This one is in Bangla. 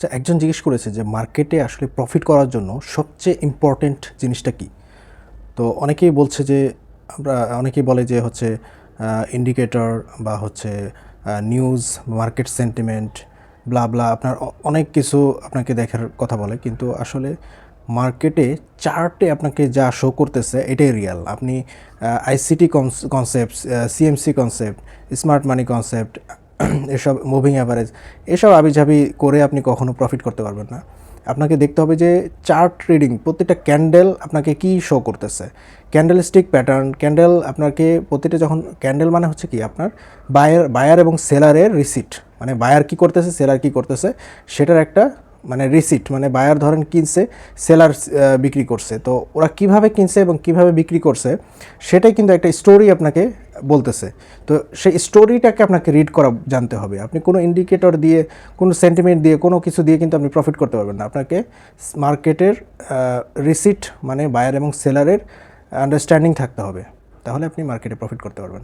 আচ্ছা, একজন জিজ্ঞেস করেছে যে মার্কেটে আসলে প্রফিট করার জন্য সবচেয়ে ইম্পর্টেন্ট জিনিসটা কী? তো অনেকেই বলছে যে অনেকেই বলে যে হচ্ছে ইন্ডিকেটর বা হচ্ছে নিউজ, মার্কেট সেন্টিমেন্ট, ব্লা ব্লা আপনার অনেক কিছু আপনাকে দেখার কথা বলে, কিন্তু আসলে মার্কেটে চার্টে আপনাকে যা শো করতেছে এটাই রিয়াল। আপনি ICT concept, CMC concept, smart মানি কনসেপ্ট, এসব মুভিং অ্যাভারেজ, এসব আবিঝাবি করে আপনি কখনো প্রফিট করতে পারবেন না। আপনাকে দেখতে হবে যে চার্ট রিডিং, প্রত্যেকটা ক্যান্ডেল আপনাকে কি শো করতেছে, ক্যান্ডেল স্টিক প্যাটার্ন, ক্যান্ডেল আপনাকে প্রতিটা, যখন ক্যান্ডেল মানে হচ্ছে কি আপনার বায়ার এবং সেলারের রিসিট, মানে বায়ার কি করতেছে সেলার কি করতেছে সেটার একটা মানে রিসিট, মানে বায়ার ধরেন কিনছে, সেলার বিক্রি করছে, তো ওরা কিভাবে কিনছে এবং কিভাবে বিক্রি করছে সেটাই কিন্তু একটা স্টোরি আপনাকে বলতেছে। তো সেই স্টোরিটাকে আপনাকে রিড করা জানতে হবে। আপনি কোনো ইন্ডিকেটর দিয়ে, কোনো সেন্টিমেন্ট দিয়ে, কোনো কিছু দিয়ে কিন্তু আপনি প্রফিট করতে পারবেন না। আপনাকে মার্কেটের রিসিট মানে বায়ার এবং সেলারের আন্ডারস্ট্যান্ডিং থাকতে হবে, তাহলে আপনি মার্কেটে প্রফিট করতে পারবেন।